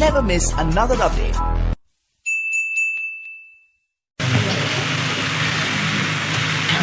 never miss another update.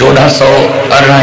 1418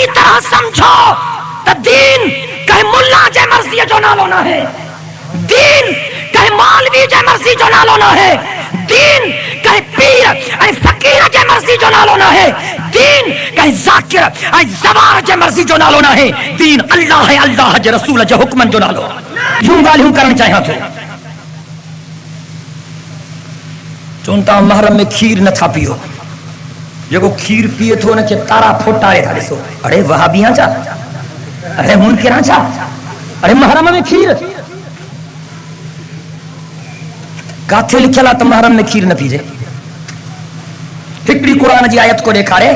صحیح طرح سمجھو تو دین کہیں ملا جے مرضی جو نالو نہ ہے، دین کہیں مولوی جے مرضی جو نالو نہ ہے، دین کہیں پیر اے فقیر جے مرضی جو نالو نہ ہے، دین کہیں ذاکر اے زوار جے مرضی جو نالو نہ ہے، دین اللہ ہے، اللہ جے رسول جے حکمن جو نالو یوں ڳالهيون کرن چاہیاں تو چونتا محرم میں کھیر نہ تھا پیو جو کھیر پیے تو نہ کہ تارا پھوٹارے تھا ڏسو اڑے وہابیاں چا اڑے منکراں چا اڑے محرم میں کھیر کاتے لکھلا تو محرم میں کھیر نہ پیجے ہکڑی قرآن جی آیت کو دیکھارے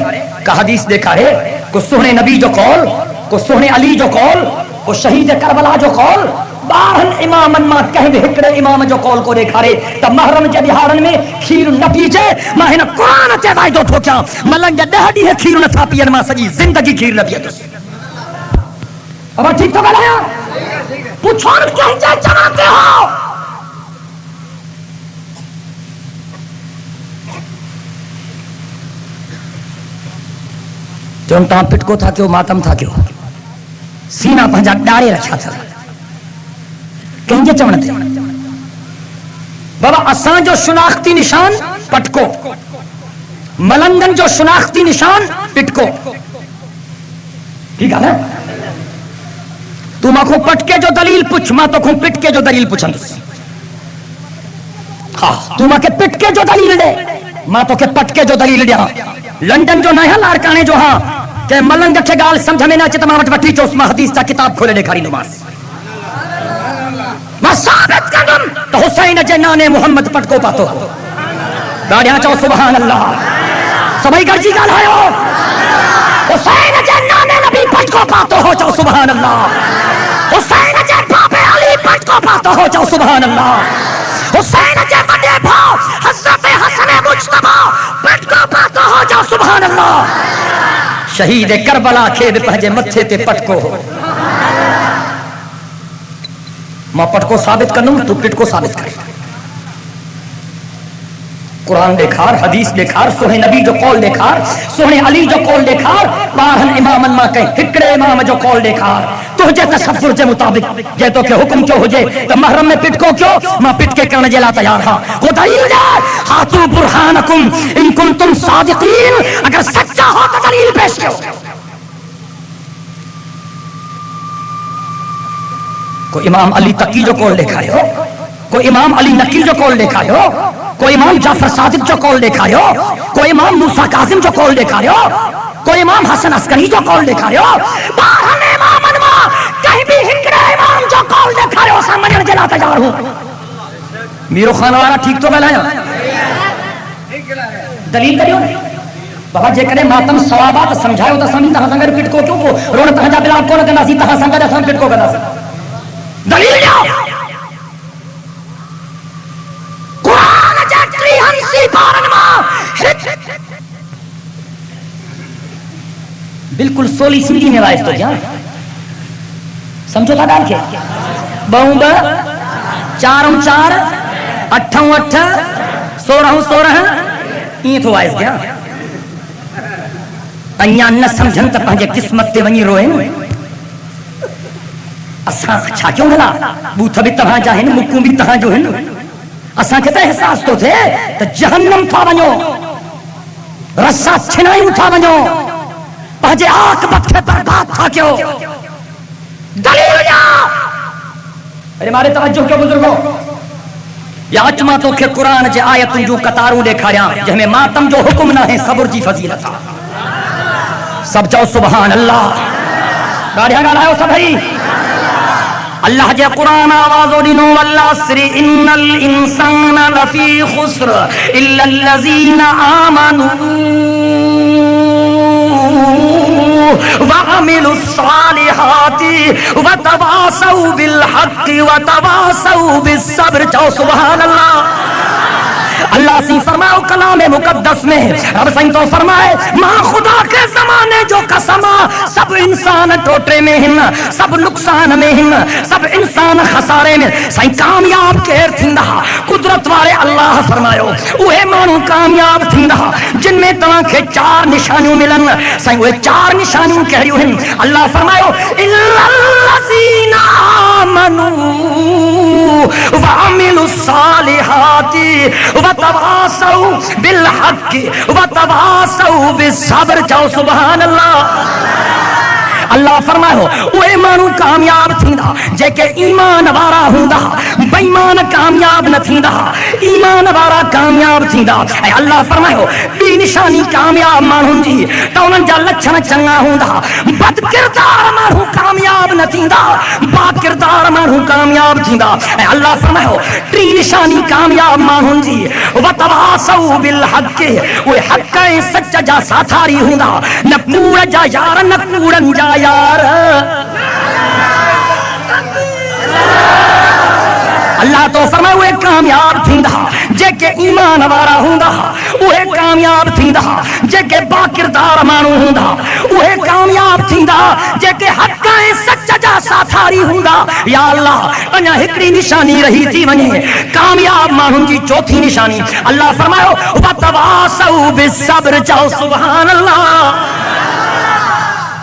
کا حدیث دیکھارے کو سونے نبی جو قول کو سونے علی جو قول کو شہید کربلا جو قول باہن امامن ما کہیں بھی ہکڑے امام جو قول کو دیکھارے تا محرم جے دہارن میں کھیر نہ پیجے ما ہن قرآن تے وائدو ٹھوکیا ملنگ ڈہڑی ہے کھیر نہ تھا پین ما سجی زندگی کھیر نہ پیے اب ٹھیک تو بلایا پوچھون کہیں جے چاہتے ہو چونتا پٹکو تھا کیوں ماتم تھا کیوں سینہ پنجا ڈارے رکھا تھا کہیں جے چمن تھے بابا اسان جو شناختی نشان پٹکو ملنگن جو شناختی نشان پٹکو ٹھیک ہے نا تو ماں کو پٹکے جو دلیل پوچھ ماں تو کو پٹکے جو دلیل پوچھن ہاں تو ماں کے پٹکے جو دلیل دے ماں تو کے پٹکے جو دلیل دیا لنڈن جو نہ ہے لارکانے جو ہاں کہ ملنگ کے گال سمجھ میں نہ چتا ماں وٹی چوس ماں حدیث تا کتاب کھولے دکھاری نماز میں ثابت کردم تو حسین جنان محمد پٹکو پاتو داڑیاں چاو سبحان اللہ سبھی گرجی گال ہے حسین جنان نبی پٹکو پاتو ہو چاو سبحان اللہ حسین جن باپ علی پٹکو پاتو ہو چاو سبحان اللہ حسین جے بڑے بھاؤ حضرت حسن مجتبی پٹکو پاتو ہو جاؤ سبحان اللہ شہید کربلا کے پہنجے متھے تے پٹکو ہو ماں پٹکو ثابت کرنوں تو پٹکو ثابت کر قرآن دیکھار حدیث دیکھار سونے نبی جو قول دیکھار سونے علی جو قول دیکھار باہن امامن ماں کہیں ہکڑے امام جو قول دیکھار تجھے تصور کے مطابق یہ تو کہ حکم کیوں ہو جائے تو محرم میں پٹکو کیوں ماں پٹکے کرنے جلا تیار ہاں وہ دلیل دے ہاتھو برہانکم ان کنتم صادقین اگر سچا ہو تو دلیل پیش کیوں کوئی امام علی تقی جو قول دیکھائے ہو کوئی امام علی نقی جو قول دیکھائے ہو کوئی امام جعفر صادق جو قول دیکھائے ہو کوئی امام موسیٰ کاظم جو قول دیکھائے ہو کوئی امام حسن عسکری جو قول دیکھائے ہو باہن امام انما کہیں بھی ہکڑے امام جو قول دیکھائے ہو سامنے جلا تجار ہوں میرو خانہ والا ٹھیک تو بلایا دلیل کریو بابا جے کرے ماتم ثوابات سمجھائے تو سمجھ تہاں سنگر پٹکو کیوں کو رون تہاں جا بلاب کون کرنا سی تہاں سنگر اسان پٹکو کرنا سی دلیل جاؤ قرآن جاتری ہنسی پارن ماں بالکل سولی سنگی میں وائز تو جان سمجھو تھا ڈال کے بہوں با چاروں چار اٹھوں اٹھ سورہوں سورہ یہ تو وائز گیا انیا نہ سمجھن تا پہنجے قسمت تے ونی روئے اساں چھا کیوں گلا بوتھا بھی تہاں جاہن مکوں بھی تہاں جو ہن اساں کہتا احساس تو تھے تو جہنم تھا ونو رسا چھنائی اٹھا ونو پہنجے آنکھ بکھے برباد تھا کیوں دلیل جا ارے مارے توجہ کیوں بزرگوں یا اچما تو کہ قرآن جے آیت جو قطاروں دیکھایا جہمیں ماتم جو حکم نہ ہے صبر جی فضیلت سب جاؤ سبحان اللہ گاڑیاں گاڑا ہو سب ہی اللہ جے قرآن آوازو دینو والعصر ان الانسان لفی خسر الا الذین آمنوا وعملوا الصالحات وتواصوا بالحق وتواصوا بالصبر چاو سبحان اللہ اللہ سی فرماؤ کلام مقدس میں رب سائیں تو فرمائے ماں خدا کے زمانے جو قسمہ سب انسان ٹوٹے میں ہن سب نقصان میں ہن سب انسان خسارے میں سائیں کامیاب کیر تھیندا قدرت والے اللہ فرمایو اوہے مانو کامیاب تھیندا جن میں تواں کے 4 نشانیوں ملن سائیں وہ 4 نشانیوں کہڑیوں ہن اللہ فرمایو الا الذین آمنوا وعملوا الصالحات وتواصوا بالحق وتواصوا بالصبر چاو سبحان اللہ اللہ فرماؤ وہ مانو کامیاب تھیندا جے کہ ایمان وارا ہوندا بے ایمان کامیاب نہ تھیندا ایمان وارا کامیاب تھیندا اے اللہ فرماؤ بی نشانی کامیاب مانو جی تو انہاں جا لچھن چنگا ہوندا بد کردار مانو کامیاب نہ تھیندا با کردار مانو کامیاب تھیندا اے اللہ فرماؤ ٹری نشانی کامیاب مانو جی وتواصوا بالحق وہ حق سچ جا ساتھاری ہوندا نہ کوڑ جا یار نہ کوڑن جا یار اللہ تو فرمائے وہ کامیاب تھیندا جے کہ ایمان وارا ہوندا وہ کامیاب تھیندا جے کہ با کردار مانو ہوندا وہ کامیاب تھیندا جے کہ حق سچ جا ساتھاری ہوندا یا اللہ انہاں ہکڑی نشانی رہی تھی ونے کامیاب مانو جی چوتھی نشانی اللہ فرمایا وتواصوا بالصبر چاو سبحان اللہ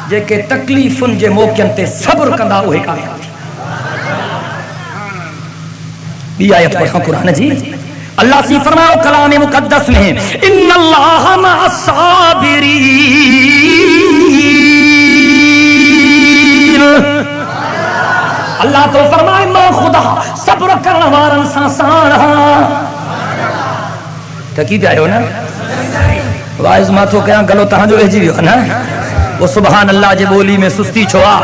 جے کہ تکلیفن جے موقعن تے صبر کندا ہوئے کامیاب تھی بھی آیت پڑھا قرآن جی اللہ سی فرماؤ کلام مقدس میں ان اللہ مع الصابرین اللہ تو فرمائے میں خدا صبر کرنا وارن ساسان تکی بھی آئے ہو نا وائز ماتو کیا گلو تہاں جو ایجی بھی ہو نا وہ سبحان اللہ جے بولی میں سستی چھوا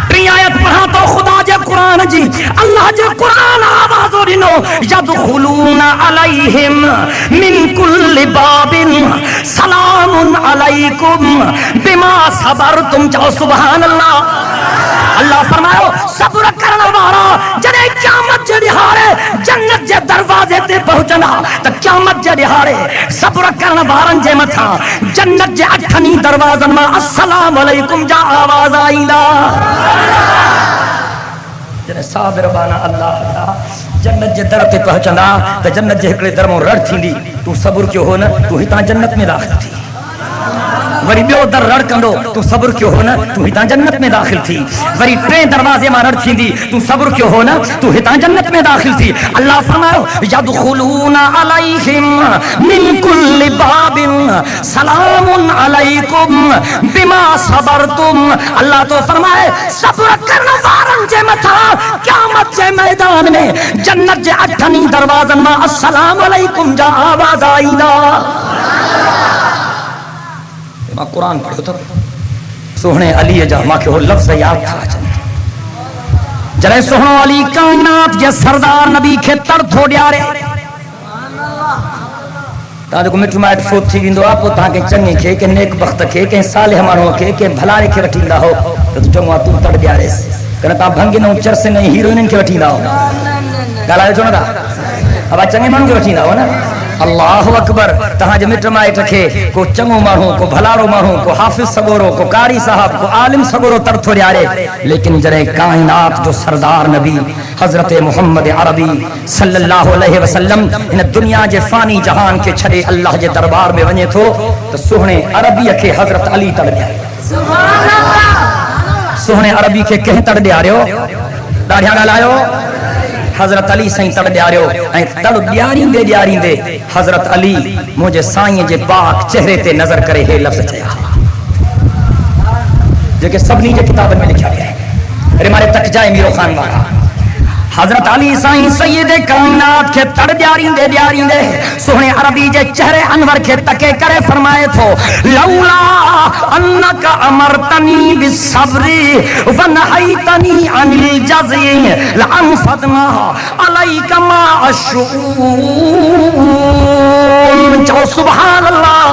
پری آیت پڑھا تو خدا جے قرآن جی اللہ جے قرآن آواز و رنو یدخلون علیہم من کل باب سلام علیکم بما صبرتم چاہو سبحان اللہ اللہ فرماؤ صبر کرنا وارا جنے قیامت جے دہاڑے جنت جے دروازے تے پہنچنا تا قیامت جے دہاڑے صبر کرنا وارن جے متھا جنت جے اٹھنی دروازن میں السلام علیکم جا آواز آئیلا جنے صابر بانا اللہ جنت جے در تے پہنچنا تا جنت جے ہکڑے درموں رڑ تھیندی تو صبر کیوں ہو نا تو ہی تاں جنت میں داخل تھی وری بیو در رڑ کندو تو صبر کیوں ہونا تو ہی تاں جنت میں داخل تھی وری ٹرین دروازے میں رڑ تھیندی تو صبر کیوں ہونا تو ہی تاں جنت میں داخل تھی اللہ فرماؤ یدخلون علیہم من کل باب سلام علیکم بما صبرتم اللہ تو فرمائے صبر کرنا وارن جے متھا قیامت جے میدان میں جنت جے اٹھنی دروازن میں السلام علیکم جا آواز آئینا ماں قرآن پڑھو تھا سوہنے علی جا ماں کے ہو لفظ یاد تھا جرے سوہنو علی کائنات جے سردار نبی کے تر تھو ڈیارے تا جو مٹھ مائٹ فوت تھی ویندو آپ تاں کے چنگے کے کہ نیک بخت کے کہ صالح مانو کے بھلارے کے وٹیندا ہو تو چنگوا تو تڑ ڈیارے کنا تا بھنگے نو چرسے نہیں ہیروئن کے وٹیندا ہو گالا جو نہ دا اب چنگے مانو کے وٹیندا ہو نا اللہ اکبر تہاں جے مٹ مائٹ رکھے کو چنگو مانو کو بھلارو مانو کو حافظ سگورو کو قاری صاحب کو عالم سگورو ترتھو ڈیارے لیکن جرے کائنات جو سردار نبی حضرت محمد عربی صلی اللہ علیہ وسلم ان دنیا جے فانی جہان کے چھڑے اللہ جے دربار میں ونے تھو تو سوہنے عربی کے حضرت علی تڑ ڈیارے سبحان اللہ سوہنے عربی کے کہیں تڑ ڈیارے ہو داڑھیاں گالایو حضرت علی سائیں تڑ ڈیاریو تڑ ڈیارین دے حضرت علی مجھے سائیں جے پاک چہرے تے نظر کرے ہے لفظ چاہیا جو کہ سبنی جے کتابن میں لکھا گیا ہے ارے مارے تک جائے میرو خان وارا حضرت علی سائیں سید کائنات کے تڑ ڈیارین دے سوہنے عربی جے چہرے انور کے تکے کرے فرمائے تھو لولا انکا امرتنی بالصبر ونہیتنی عن الجزع لانفضنا علیک ما الشؤون چاہو سبحان اللہ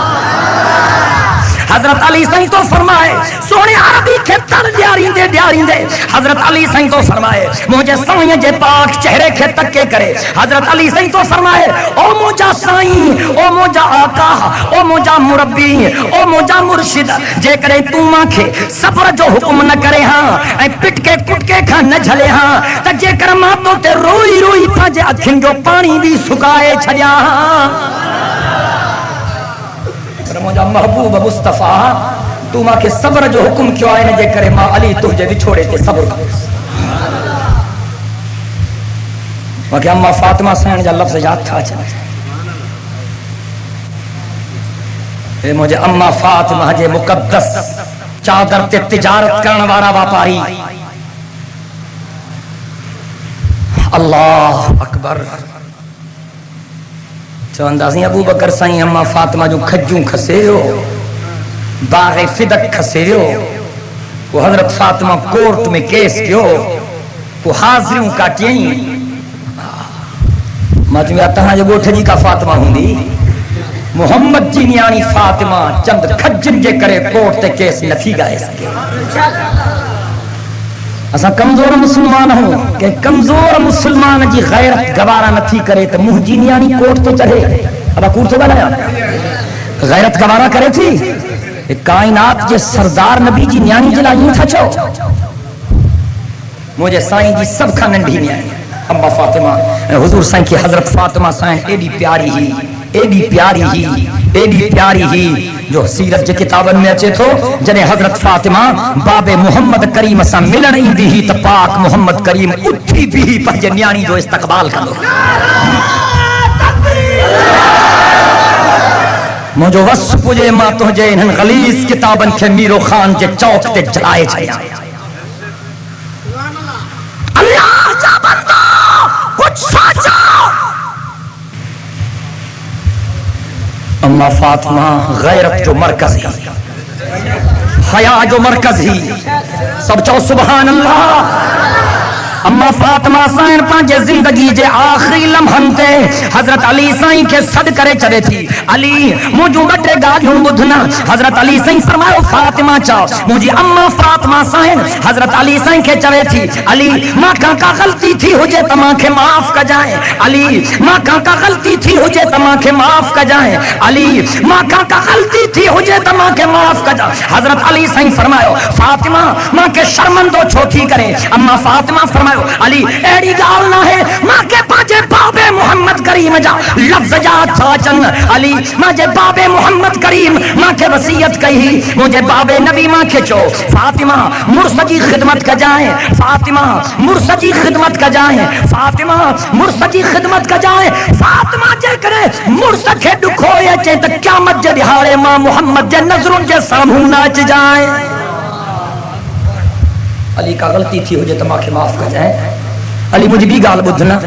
حضرت علی سائیں تو فرمائے سونے عربی کے تر دیاری دے حضرت علی سائیں تو فرمائے مجھے سائیں جے پاک چہرے کے تکے کرے حضرت علی سائیں تو فرمائے او مجھا سائیں او مجھا آقا او مجھا مربی او مجھا مرشد جے کرے تو ماں کے صبر جو حکم نہ کرے ہاں اے پٹ کے کٹ کے کھا نہ جھلے ہاں تا جے کر ماں تو تے روئی روئی پاجے اکھن جو پانی بھی سکائے چھڑیا ہاں مجھا محبوب مصطفیٰ تو ماں کے صبر جو حکم کیوں آئے جے کرے ماں علی تجھے بھی چھوڑے تے صبر کر ماں کہ اماں فاطمہ سین جا لفظ یاد تھا چلا اے مجھے اماں فاطمہ جے مقدس چادر تے تجارت کرن وارا واپاری اللہ اکبر چوندازیں ابو بکر سائیں اماں فاطمہ جو کھجوں کھسے ہو باغ فدق کھسے ہو وہ حضرت فاطمہ کورٹ میں کیس کیو وہ حاضریوں کاٹیں ماں تمہیں آتا ہاں جو گوٹھ جی کا فاطمہ ہوں دی محمد جی نیانی فاطمہ چند کھجن جے کرے کورٹ تے کیس نتھی گائے سکے اسا کمزور مسلمان ہوں کہ کمزور مسلمان جی غیرت گوارا نتھی کرے تو منہ جی نیانی کوٹ تو چڑھے ابا کوٹ تو بنایا غیرت گوارا کرے تھی کائنات جے سردار نبی جی نیانی جلا یوں تھا چو مجھے سائیں جی سب کا ننڈی نیانی اماں فاطمہ حضور سائیں کی حضرت فاطمہ سائیں ایڈی پیاری ہی ایڈی پیاری ہی ایڈی پیاری ہی جو سیرت جے کتابن میں اچے تھو جنہیں حضرت فاطمہ باب محمد کریم سا ملن ہی دی ہی تا پاک محمد کریم اٹھی بھی ہی پر جنیانی جو استقبال کرو مجھو وصف پجے ماں تجھے انہن غلیظ کتابن کے میرو خان جے چوک تے جلائے چھایا اللہ جا بندہ کچھ ساچا اما فاطمہ غیرت جو مرکز ہی حیا جو مرکز ہی سب چاہو سبحان اللہ اما فاطمہ سائن پانچے زندگی جے آخری لمحن تے حضرت علی سائن کے صد کرے چلے تھی علی مجھو بٹے گاڑیوں بدھنا حضرت علی سائن فرمائے فاطمہ چاہو مجھے اما فاطمہ سائن حضرت علی سائن کے چلے تھی علی ماں کا غلطی تھی ہجے تماں کے معاف کا جائیں علی ماں کا غلطی تھی ہجے تماں کے معاف کا جائیں علی ماں کا غلطی تھی ہجے تماں کے معاف کا جائیں حضرت علی سائن فرمائے فاطمہ ماں کے شرمندو چھوٹی کریں اما فاطمہ فرمائے علی ایڑی گال نہ ہے ماں کے پاجے باب محمد کریم جا لفظ جات تھاچن علی ماں جے باب محمد کریم ماں کے وصیت کہی مجھے باب نبی ماں کے چو فاطمہ مرسجی خدمت کا جائیں فاطمہ مرسجی خدمت کا جائیں فاطمہ مرسجی خدمت کا جائیں فاطمہ جے کرے مرسج کے دکھوئے چے تک قیامت جے دہاڑے ماں محمد جے نظروں جے ساموں ناچ جائیں علی کا غلطی تھی ہو جے تماں کے معاف کر جائیں علی مجھے بھی گال بدھنا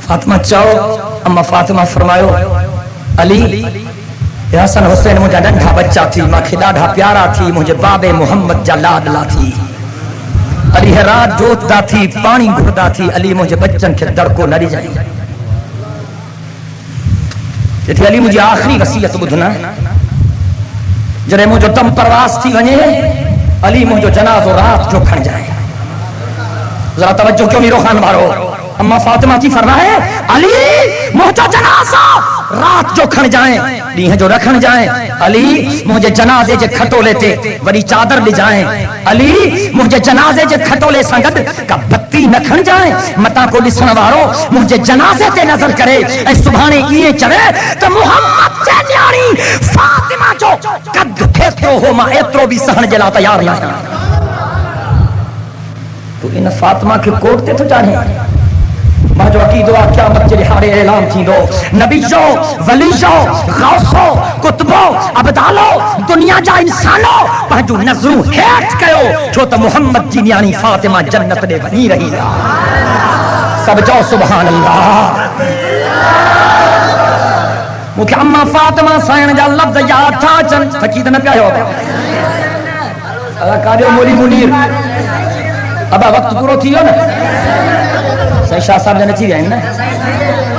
فاطمہ چاہو اما فاطمہ فرمایو علی حسن حسین مجھے ڈنڈا بچہ تھی ماں کے ڈاڑھا پیارا تھی مجھے باب محمد جا لاڈلا تھی علی ہے رات جوتتا تھی پانی گھڑتا تھی علی مجھے بچن کے در کو نری جائیں یہ تھی علی مجھے آخری وصیت بدھنا جرے مجھے دم پرواز تھی ونے علی مجھو جنازو رات جو کھن جائے ذرا توجہ کیوں میرو خان بارو اما فاطمہ جی فرمائے علی مجھو جنازہ رات جو کھن جائیں لیہ جو رکھن جائیں علی مجھے جنازے جے کھٹو لیتے بڑی چادر لے جائیں علی مجھے جنازے جے کھٹو لے سنگت کا بتی نہ کھن جائیں متا کو لسن وارو مجھے جنازے تے نظر کرے اے سبحانے یہ چڑے تو محمد تے نیاری فاطمہ جو قد کھیترو ہو ماں ایترو بھی سہن جلا تیار نہ تو ان فاطمہ کے کوٹ تے تو جانے ماں جو عقیدو قیامت جے ہارے اعلان تھی دو نبیو ولیو غوثو کتبو ابدالو دنیا جا انسانو پہنجو نظروں ہیٹ کہو چھو تو محمد جی نیانی فاطمہ جنت دے بنی رہی سب جو سبحان اللہ مجھے اما فاطمہ سائن جا لفظ یاد تھا چن فقید نہ پیاہو اداکاریو مولی منیر ابا وقت پورو تھی ہو نا سائیں شاہ صاحب جانے تھی گئے نا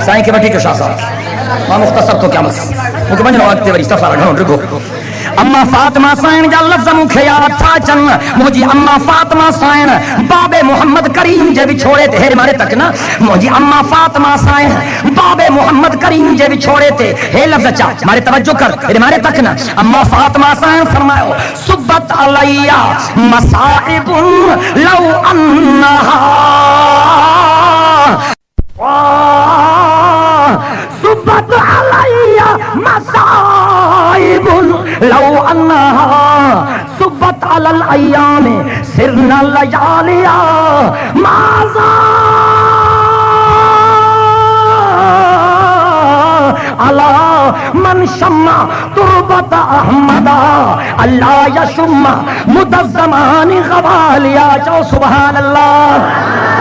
سائیں کے بٹھی کے شاہ صاحب ماں مختصر تو کیا مسئلہ مجھے بنجنو آگتے وری استفار ڈھون رکھو اما فاطمہ سائن جا لفظ مکھے یاد تھا چن مجھے اما فاطمہ سائن بابے محمد کریم جے بھی چھوڑے تھے مارے تک نا مجھے اما فاطمہ سائن بابے محمد کریم جے بھی چھوڑے تھے ہے لفظ چا مارے توجہ کر مارے تک نا اما فاطمہ سائن فرماؤ صبت علیہ مصائب لو انہا صبت علیہ مصائب لو انہا صبت علی الایام سرنا لیالیا ماذا علی من شمع تربت احمدا اللہ یشم مد الزمان غوالیا جو سبحان اللہ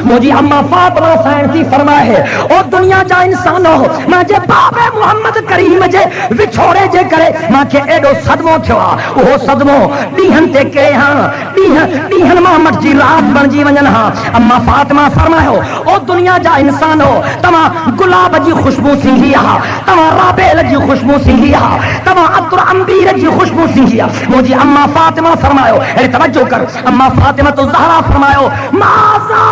مجھے اما فاطمہ سائنسی فرمائے ہے اور دنیا جا انسان ہو ماں جے بابے محمد کریم جے وچھوڑے جے کرے ماں کے ایڈو صدموں تھوا وہ صدموں ڈیہن تے کرے ہاں ڈیہن محمد جی رات بن جی ونجن ہاں اما فاطمہ فرمائے ہو اور دنیا جا انسان ہو تما گلاب جی خوشبو سنگھی ہاں تما رابیل جی خوشبو سنگھی ہاں تما عطر انبیر جی خوشبو سنگھی ہاں مجھے اما فاطمہ فرمائے ہو اے توجہ کر اما فاطمہ تو زہرا فرمائے ہو مازا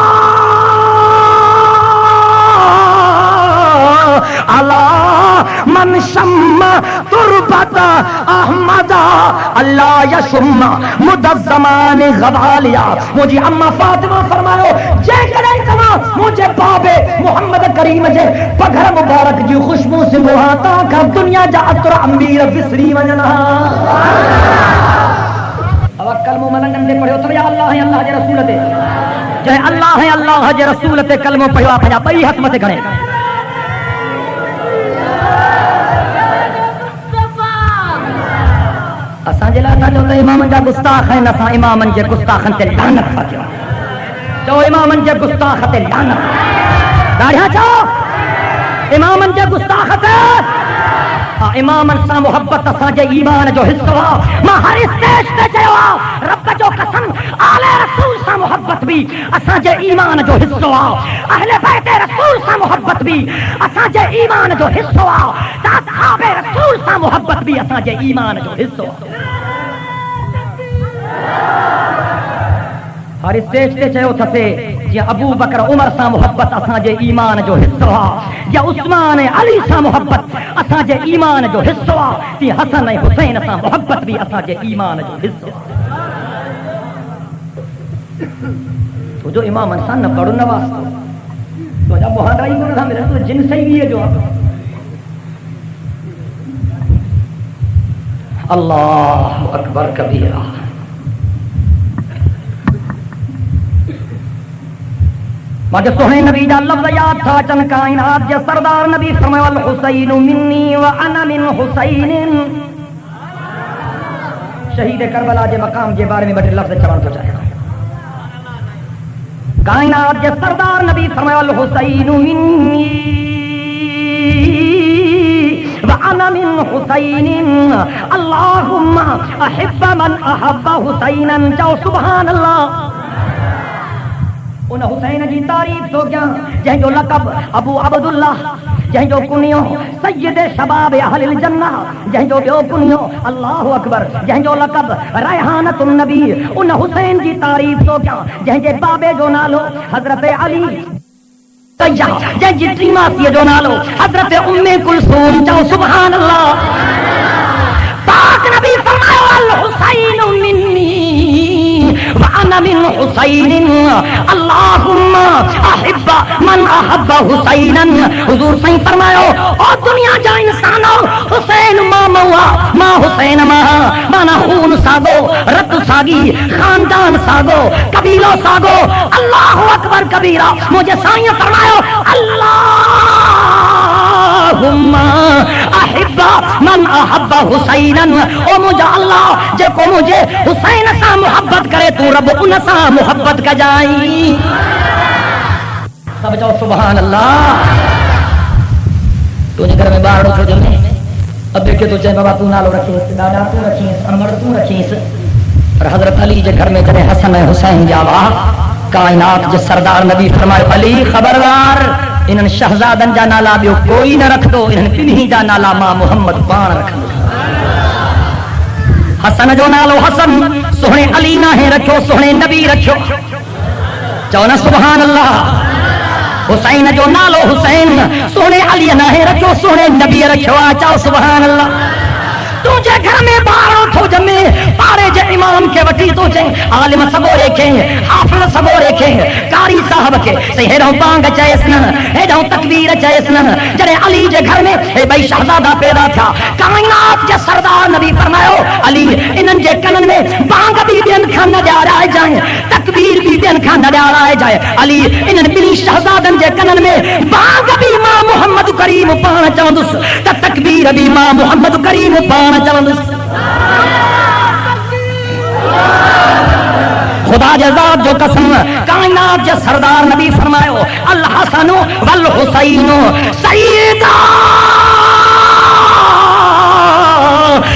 اللہ من شم تربت احمد اللہ یشم مد الزمان غوالیا مجھے اما فاطمہ فرماؤ جے کرے کما مجھے بابے محمد کریم جے پگھر مبارک جی خوشبو سے مہاتا کا دنیا جا عطر انبیر بسری ونجنا اوکل مو ملنگن دے پڑھو تو یا اللہ ہے اللہ جے رسول تے جے اللہ ہے اللہ جے رسول تے کلمہ پڑھوا پھیا پئی ہاتھ متے گھنے اساں جے لاتا جو امام جا گستاخ ہیں اساں امامن جے گستاخن تے لعنت پکیا جو امامن جے گستاخ تے لعنت داڑھا چو امامن جے گستاخ تے امامن سا محبت اساں جے ایمان جو حصہ ما ہر اسٹیج تے چوا رب جو قسم آل رسول سا محبت بھی اساں جے ایمان جو حصہ اہل بیت رسول سا محبت بھی اساں جے ایمان جو حصہ اصحاب رسول سا محبت بھی اساں جے ایمان جو حصہ ہر اسٹیج تے چیو تھسے یا ابو بکر عمر سا محبت اساں جے ایمان جو حصہ یا عثمان علی سا محبت اساں جے ایمان جو حصہ تی حسن حسین سا محبت بھی اساں جے ایمان جو حصہ تو جو امام انسان نہ پڑھو نواز تو جب محاضرہ ہی کرنا میرے تو جن سے ہی ہے جو اللہ اکبر کبیرہ مجھے سوہے نبی جا لفظ یاد تھا چن کائنات جے سردار نبی فرمائے الحسین منی وانا من حسین شہید کربلا جے مقام جے بارے میں بڑے لفظ چوان تو چاہے کائنات جے سردار نبی فرمائے الحسین منی وانا من حسین اللہم احب من احب حسینا جو سبحان اللہ ان حسین جی تعریف تو کیا جہیں جو لقب ابو عبداللہ جہیں جو کنیوں سید شباب اہل الجنہ جہیں جو بیو کنیوں اللہ اکبر جہیں جو لقب ریحانت النبی ان حسین جی تعریف تو کیا جہیں جے بابے جو نالو حضرت علی جہیں جی ٹریماسی جو نالو حضرت ام کلثوم جو سبحان اللہ پاک نبی فرمایا الحسین منی وانا من حسین اللہم احب من احب حسینا حضور صحیح فرمایا اور دنیا جا انسانو حسین ماں ماں حسین ماں خون ساگو رت ساگی خاندان ساگو قبیلو ساگو اللہ اکبر کبیرہ مجھے سائیں فرمایا اللہم احب من احب حسینا او مجھے اللہ جے کو مجھے حسین سا محبت کرے تو رب ان سا محبت کا جائیں سب جاؤ سبحان اللہ تو جے گھر میں باہر اٹھو جو نہیں اب دیکھے تو چاہے بابا تو نالو رکھیس دادا تو رکھیس انمر تو رکھیس اور حضرت علی جے گھر میں جنے حسن حسین جاوا کائنات جے سردار نبی فرمائے علی خبردار انہن شہزادن جا نالا بیو کوئی نہ رکھ دو انہن کنہی جا نالا ماں محمد پان رکھ دو حسن جو نالو حسن سونے علی نہ ہے رکھو سونے نبی رکھو چونا سبحان اللہ حسین جو نالو حسین سونے علی نہ ہے رکھو سونے نبی رکھو چاو سبحان اللہ تجھے گھر میں باروں تھو جمے پارے جے امام کے وٹی تجھے عالم سبو رکھے حافظ سبو رکھے قاری صاحب کے سہروں بانگ چیسن ہیڈوں تکبیر چیسن جڑے علی جے گھر میں اے بھائی شہزادہ پیدا تھا کائنات کے سردار نبی فرمایا علی انن جے کنن میں بانگ بھی دین کھان نہ جا رہا جائیں تکبیر بھی دین کھان نہ جا رہا جائے علی انن بلی شہزادن جے کنن میں بانگ بھی ماں محمد کریم پان چوندس تکبیر بھی ماں محمد کریم پان خدا جزاد جو قسم کائنات جو سردار نبی فرمائے الحسن والحسین سیدا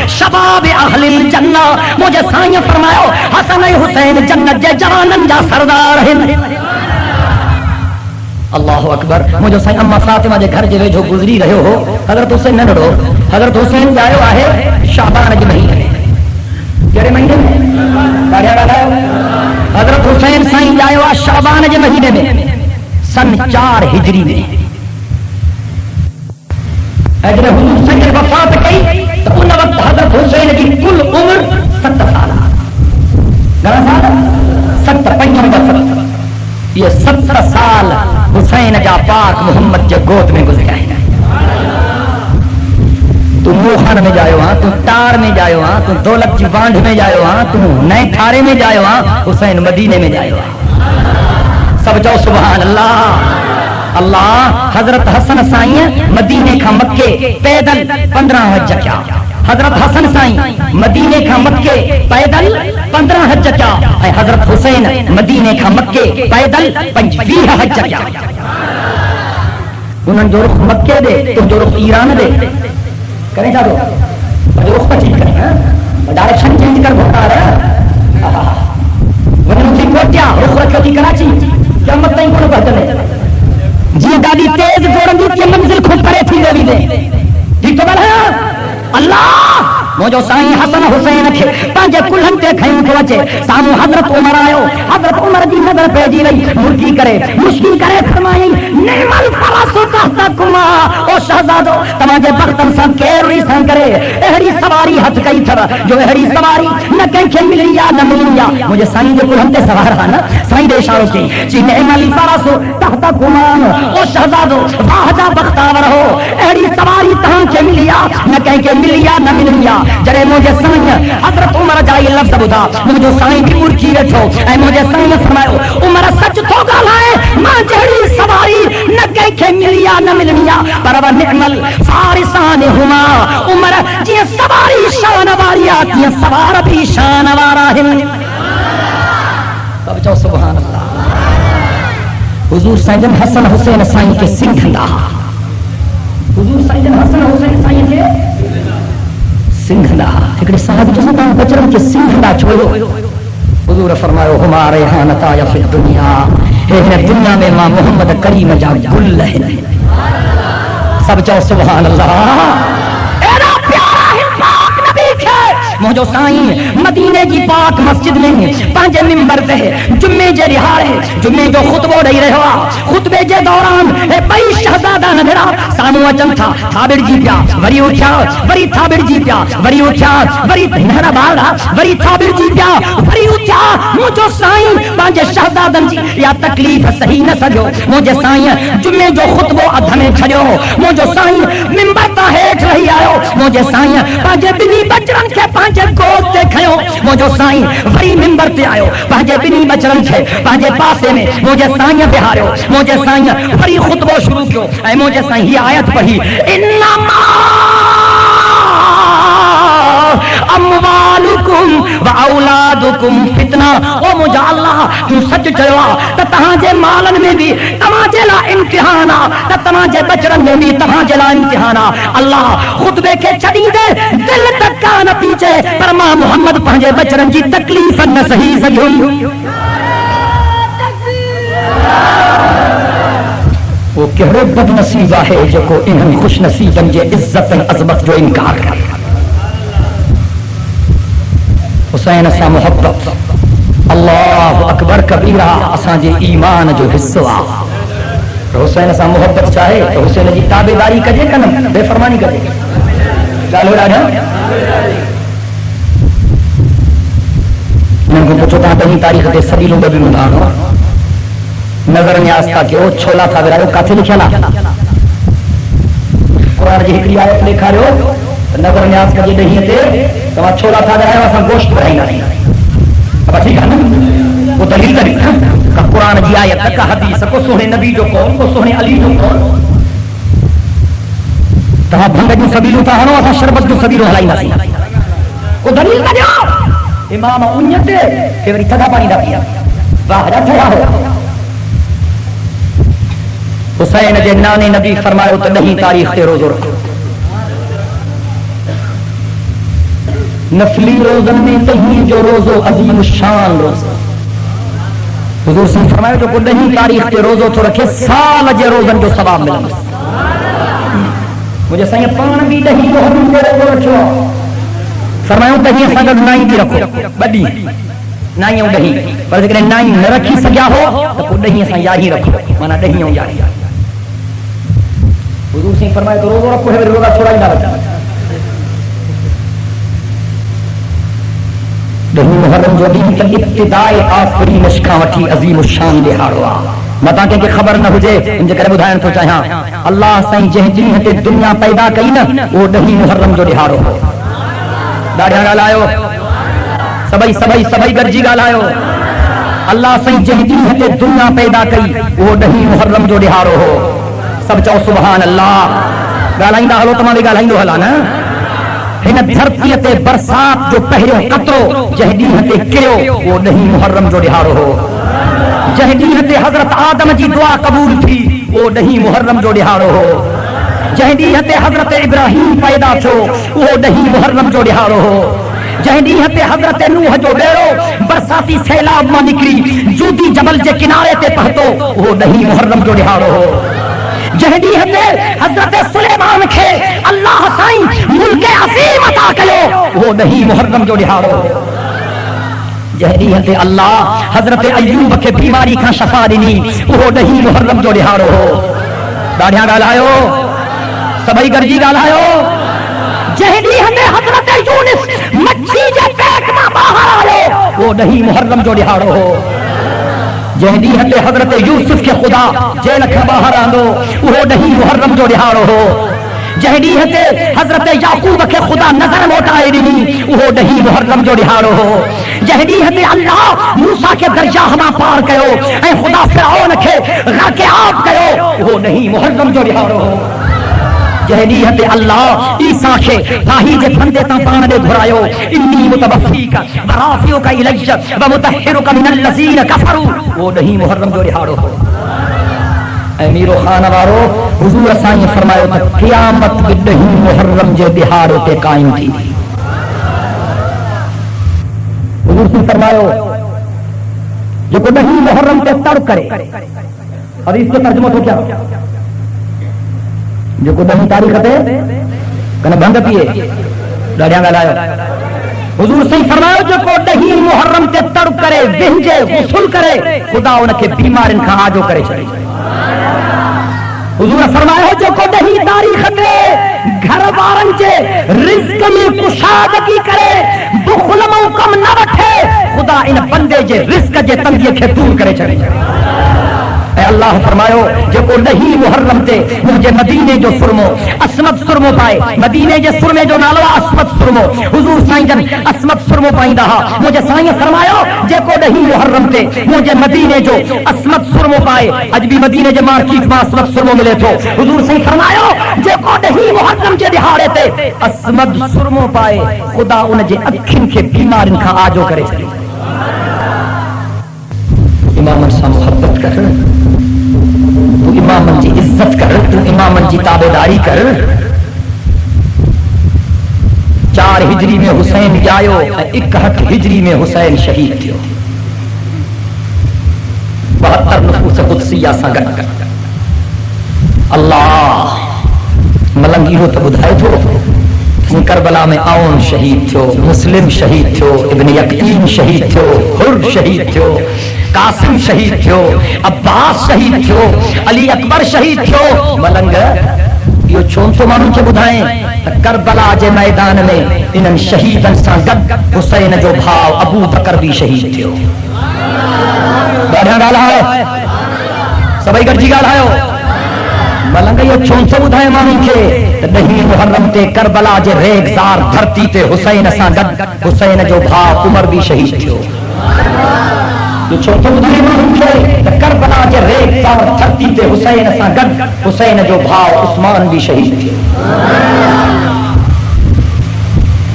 شباب اہل الجنہ مجھے سائیں فرمائے حسن حسین جنت جے جانن جا سردار ہیں اللہ اکبر مجھے سائیں اما فاطمہ جے گھر جے جو گزری رہے ہو حضرت حسین نہ ڈرو حضرت حسین جائے ہے شعبان کے مہینے میں کہڑے مہینے میں حضرت حسین سائیں جائے ہوا شعبان کے مہینے میں سن 4 ہجری میں اجر حضور سائیں وفات کی تو ان وقت حضرت حسین کی کل عمر 7 سال یہ 70 سال حسین جا پاک محمد کے گود میں گزرا ہے تو موہر میں جائے ہاں تو تار میں جائے ہاں تو دولت کی بانڈ میں جائے ہاں تو نئے کھارے میں جائے ہاں حسین مدینے میں جائے ہاں سب چاہو سبحان اللہ اللہ حضرت حسن سائیں مدینے کا مکے پیدل 15 حج کیا حضرت حسن سائیں مدینے کا مکے پیدل 15 حج کیا حضرت حسین مدینے کا مکے پیدل 25 حج کیا انہوں جو رخ مکے دے تو جو رخ ایران دے کریں چاہو جو رخ پر چیز کریں ڈائریکشن چینج کر بھوٹا رہا انہوں نے کوٹیا رخ رکھو تھی کراچی کیا مت نہیں کونو بہتر ہے جی گاڑی تیز گورن دی کی منزل خود کرے تھی دے دے ٹھیک تو بڑھا اللہ موجو سائیں حسن حسین کے پانچے کلہن تے کھائیں کو وچے سامو حضرت عمر آئے حضرت عمر دی نظر پہ جی رہی مرکی کرے مشکل کرے فرمائی نعم الفرس تحتکما او شہزادو تماجے بختن سان کیروی سان کرے اہری سواری ہتھ کئی تھا جو اہری سواری نہ کہیں کے ملی یا نہ ملی یا مجھے سائیں جو کلہن تے سوار رہا نا سائیں دے اشاروں کی جی نعم الفرس تحتکما او شہزادو واہجا بختاور ہو اہری سواری تہاں کے ملی یا نہ کہیں کے ملی یا نہ ملی یا جڑے مجھے سائیں حضرت عمر جائی لفظ بدا مجھے سائیں کی مرکی رکھو اے مجھے سائیں فرمائے عمر سچ تو گالائے ماں جہری سواری نہ کہیں کہ ملیا نہ ملیا پر وہ نعمل فارسان ہما عمر جی سواری شان واری آتی ہے سوار بھی شان وارا ہے تب جو سبحان اللہ حضور سیدن حسن حسین سائیں کے سنگھندا حضور سیدن حسن حسین سائیں کے سنگھندا ایک صاحب جو ستا بچرن کے سنگھندا چھوڑو حضور فرمایا ہمارے ہاں نتایا فی الدنیا ہے دنیا میں ماں محمد کریم جا گل ہے سب چاہو سبحان اللہ اینا پیارا ہے پاک نبی کے موجو سائیں مدینے کی پاک مسجد میں پانچے ممبر سے جمعے جے رہارے جمعے جو خطبہ رہی رہا خطبے جے دوران بڑی شہزادہ نظرہ سامو اچن تھا تھابر جی پیا وری اٹھا وری تھابر جی پیا وری اٹھا وری نہرہ بارا وری تھابر جی پیا وری اٹھا موجو سائیں پانچے شہزادن جی یا تکلیف صحیح نہ سجو موجے سائیں جمعے جو خطبہ ادھمے چھڑیو موجو سائیں ممبر تا ہیٹ رہی آئو موجے سائیں پانچے بنی بچرن کے پانچے گود تے کھیو موجو سائیں وری ممبر تے آئو پانچے بنی بچرن کے پانچے پاسے میں موجے سائیں بہارو موجے سائیں وری خطبہ شروع کیو اے موجے سائیں یہ آیت پڑھی انما اموالکم و اولادکم فتنہ او مجھا اللہ تو سچ چلوا تا تہاں جے مالن میں بھی تمہاں جے لا امتحانا تا تمہاں جے بچرن میں بھی تمہاں جے لا امتحانا اللہ خطبے کے چھڑی دے دل تک کا نہ پیچھے پر ماں محمد پہنجے بچرن کی تکلیف نہ صحیح سجھو وہ کہڑے بد نصیبہ ہے جو کو انہن خوش نصیبن جے عزت عظمت جو انکار کر حسین سا محبت اللہ اکبر کبیرہ اساں جے ایمان جو حصہ حسین سا محبت چاہے تو حسین جی تابعداری کجے کنم بے فرمانی کجے چالو راجا ان کو پوچھو تھا پہلی تاریخ دے سبیلوں میں بھی مدانو نظر نیاز تھا کہ وہ چھولا تھا براہو کاتھے لکھا لا قرآن جی ہکڑی آیت لکھا رہو نظر نیاز کا جی نہیں تے تو وہاں چھولا تھا براہو اساں گوشت برائی نہ اب ٹھیک ہے نا وہ دلیل دلیل کہ قرآن جی آیت کا حدیث کو سونے نبی جو کون کو سونے علی جو کون تہا بھنگ جو سبیلو تھا ہنو اساں شربت جو سبیلو ہلائی نہ سی کو دلیل کا جو امام اونیتے کہ وری تھا پانی دا پیا واہ جا تھا ہو حسین جے نانے نبی فرمائے تو نہیں تاریخ تے روزو رکھو نفلی روزن میں تہیں جو روزو عظیم الشان روزو حضور سے فرمائے جو نہیں تاریخ تے روزو تو رکھے سال جے روزن جو ثواب ملن مجھے سائیں پان بھی نہیں محرم کے روزو رکھو فرمائے تہیں سگل نائی بھی رکھو بڑی نائیوں نہیں پر ذکر نائی نہ رکھی سکیا ہو تو نہیں سائیں یا ہی رکھو مانا نہیں ہوں یا ہی حضور سے فرمائے تو روزو رکھو ہے روزہ چھوڑا ہی نہ رکھو دہی محرم جو دین کا ابتدائی آخری مشکا وٹھی عظیم الشان دہاڑوا متا کہ خبر نہ ہوجے ان جے کرے بدھائن تو چاہاں اللہ سائیں جہ جن تے دنیا پیدا کئی نا وہ دہی محرم جو دہاڑو ہو داڑھیاں گالایو سبئی گرجی گالایو اللہ سائیں جہ جن تے دنیا پیدا کئی وہ دہی محرم جو دہاڑو ہو سب چاہو سبحان اللہ گالائیں ہلو تمہاری گالائیں دو ہلا نا ہن دھرتی تے برسات جو پہرو قطرو جہدی تے کیو وہ نہیں محرم جو دہاڑو ہو جہدی تے حضرت آدم جی دعا قبول تھی وہ نہیں محرم جو دہاڑو ہو جہدی تے حضرت ابراہیم پیدا تھو وہ نہیں محرم جو دہاڑو ہو جہدی تے حضرت نوح جو بیڑو برساتی سیلاب ماں نکلی جودی جبل جے کنارے تے پہتو وہ نہیں محرم جو دہاڑو ہو جہدی تے حضرت سلیمان کے اللہ سائیں ملک عظیم عطا کلو وہ نہیں محرم جو دہاڑو جہدی تے اللہ حضرت ایوب کے بیماری کا شفا دینی وہ نہیں محرم جو دہاڑو داڑھیاں گالایو سبئی گرجی گالایو جہدی تے حضرت یونس مچھی جے پیٹ میں باہر آئے وہ نہیں محرم جو دہاڑو جہدی تے حضرت یوسف کے خدا جیل کا باہر آندو وہ نہیں محرم جو دہاڑو ہو جہدی تے حضرت یعقوب کے خدا نظر موٹائے نہیں وہ نہیں محرم جو دہاڑو ہو جہدی تے اللہ موسیٰ کے درجہ ہما پار کہو اے خدا فرعون کے غرق آب کہو وہ نہیں محرم جو دہاڑو ہو جہدی تے اللہ عیسیٰ کے راہی جے بندے تا پان دے گھرایو انی متوفیک ورافیوک الیج ومطہرک من الذین کفروا وہ نہیں محرم جو دہاڑو ہو اے میرو خانہ وارو حضور سائیں فرمایا تے قیامت کے نہیں محرم جے دہاڑو تے قائم تھی حضور سے فرمایا جو کو نہیں محرم تے تڑ کرے اور اس کے ترجمہ تو کیا جو کو نہیں تاریخ تے کنا بھنگ پیے ڈاڑیاں گالایو حضور سے فرمایا جو کو نہیں محرم تے تڑ کرے ونجے غسل کرے خدا ان کے بیمار ان کا آجو کرے چلے حضور فرمایا جو کو نہیں تاریخ تے گھر بارن چے رزق میں کشادگی کرے بخل موکم نہ وٹھے خدا ان بندے جے رزق جے تنگی کے دور کرے چلے اے اللہ فرمایو جو کو نہیں محرم تے مجھے مدینے جو سرمو اسمت سرمو پائے مدینے جے سرمے جو نالو اسمت سرمو حضور سائیں جن اسمت سرمو پائیں دہا مجھے سائیں فرمایو جو کو نہیں محرم تے مجھے مدینے جو اسمت سرمو پائے اج بھی مدینے جے مارکیٹ میں اسمت سرمو ملے تھو حضور سائیں فرمایو جو کو نہیں محرم جے دہاڑے تے اسمت سرمو پائے خدا ان جے اکھن کے بیمار ان کا آجو کرے چلے امام سے محبت کر تو امامن جی عزت کر تو امامن جی تابعداری کر 4 ہجری میں حسین جایو 61 ہجری میں حسین شہید تھیو 72 نفوس قدسیہ سنگت کر اللہ ملنگی ہو تو بدھائے تو کربلا میں آؤن شہید تھو، مسلم شہید تھو، ابن یقین شہید تھو، حر شہید تھو، قاسم شہید تھو، عباس شہید تھو، علی اکبر شہید تھو. ملنگ یہ چون تو مانو کے بدھائیں کربلا جے میدان میں انہن شہیدن سان گڈ حسین جو بھاؤ ابو بکر بھی شہید تھو. ڈاڈھا ڈالا ہے سبئی گڈ جی ڳالهايو. ملنگ یہ چون تو بدھائیں مانو کے نہیں محرم تے کربلا جے ریگزار دھرتی تے حسین سان گڈ حسین جو بھاؤ عمر بھی شہید تھو. یہ چون تو بدھائیں مانو کے کربلا جے ریگزار دھرتی تے حسین سان گڈ حسین جو بھاؤ عثمان بھی شہید تھو.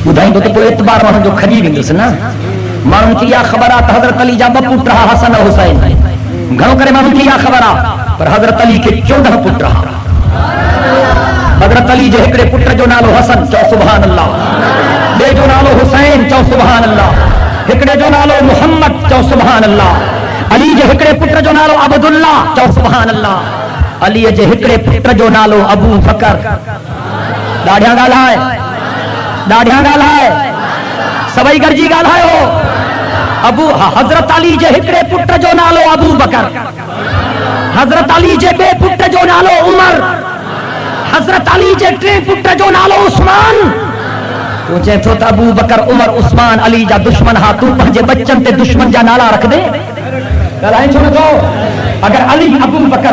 بدھائیں تو کوئی اعتبار مانو جو کھجی ویندس نا. مانو کی خبر آ حضرت علی جا پٹ رہا حسن و حسین گھنو کرے مانو کی خبر آ پر حضرت علی کے 14 پٹ رہا. حضرت علی جو ہکڑے پٹ جو نالو حسن چو سبحان اللہ، بے جو نالو حسین چو سبحان اللہ، ہکڑے جو نالو محمد چو سبحان اللہ. علی جو ہکڑے پٹ جو نالو عبداللہ چو سبحان اللہ. علی جو ہکڑے پٹ جو نالو ابو بکر. ڈاڈھیاں ڳالهائے ڈاڈھیاں ڳالهائے سبئی گرجی ڳالهايو. ابو حضرت علی جے ہکڑے پٹ جو نالو ابو بکر، حضرت علی جے بے پٹ جو نالو عمر، حضرت علی جے ٹے پٹ جو نالو عثمان. تو چے تو ابو بکر عمر عثمان علی جا دشمن ہا تو پنجے بچن تے دشمن جا نالا رکھ دے. ڳالهائیں چھو نٿو. اگر علی ابو بکر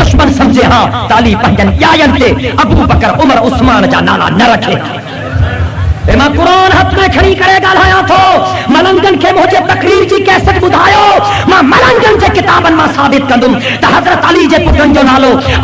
دشمن سمجھے ہاں تالی پنجن یاین تے ابو بکر عمر عثمان جا نالا نہ رکھے. ماں قرآن ہاتھ میں کھڑی کرے ڳالهايان تھو. ملنگن کے مجھے تقریر جی کیسٹ ٻڌايو. ماں ملنگن جے کتابن ماں ثابت کندم ته حضرت علی جے پٹن جو نالو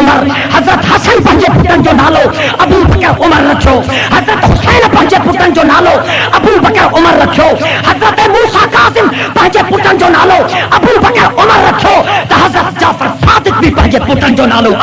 عمر، حضرت حسن پنجے پٹن جو نالو ابو بکر عمر رکھو، حضرت حسین پنجے پٹن جو نالو ابو بکر عمر رکھو، حضرت موسیٰ کاظم پنجے پٹن جو نالو ابو بکر عمر رکھو، ته حضرت جعفر صادق بھی پنجے پٹن جو نالو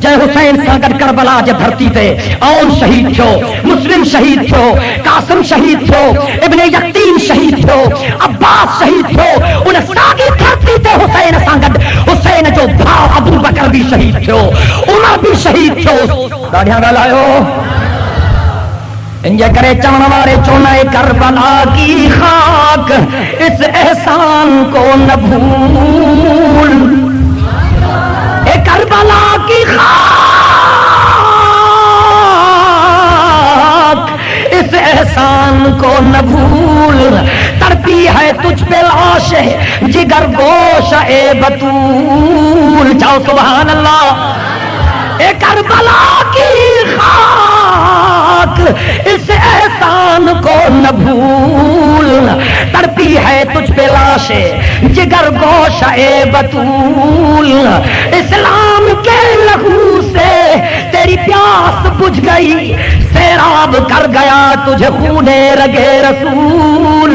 جے حسین سان گڈ کربلا جے دھرتی تے اون شہید تھو، مسلم شہید تھو، قاسم شہید تھو، ابن یقین شہید تھو، عباس شہید تھو. ان ساگی دھرتی تے حسین سان گڈ حسین جو بھاؤ ابو بکر بھی شہید تھو، عمر بھی شہید تھو. ڈاڈھیاں ڳالهايو. انجے کرے چون والے چونے کربلا کی خاک اس احسان کو نہ بھول. اے کربلا کی خاک اس احسان کو نہ بھول. تڑپی ہے تجھ پہ لاش جگر گوش اے بطول. جاؤ سبحان اللہ. اے کربلا کی خاک اس احسان کو نہ بھول. تڑپی ہے تجھ پہ لاش جگر گوش اے بطول. اسلام کے لہو سے تیری پیاس بجھ گئی، سیراب کر گیا تجھے خون رگے رسول.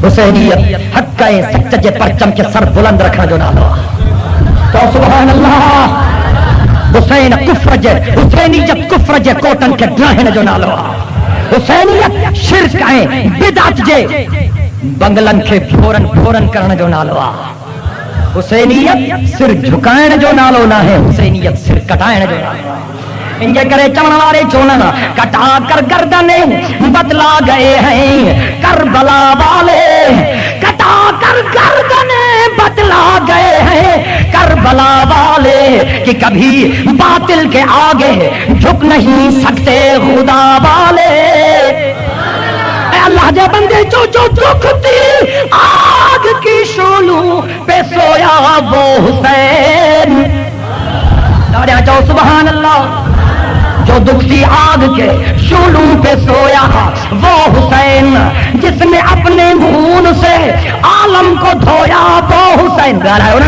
حسینیت حق سچ جے پرچم کے سر بلند رکھنا جو نالو تو سبحان اللہ. حسین کفر جے حسینیت کفر جے کوٹن کے ڈراہن جو نالو. حسینیت شرک ہے بدعت جے بنگلن کے پھورن پھورن کرن جو نالو. حسینیت سر جھکائن جو نالو نہ ہے، حسینیت سر کٹائن جو نالو. انجے کرے چون والے چونن کٹا کر گردنیں بدلا گئے ہیں کربلا والے. کٹا کر گردنیں بدلا گئے ہیں کربلا والے کہ کبھی باطل کے آگے جھک نہیں سکتے خدا والے. اے اللہ جے بندے جو دکھتی آگ کی شولوں پہ سویا وہ حسین. داڑیاں جو سبحان اللہ. جو دکھتی آگ کے شولوں پہ سویا وہ حسین، جس نے اپنے خون سے عالم کو دھویا وہ حسین. ڳالهايو نا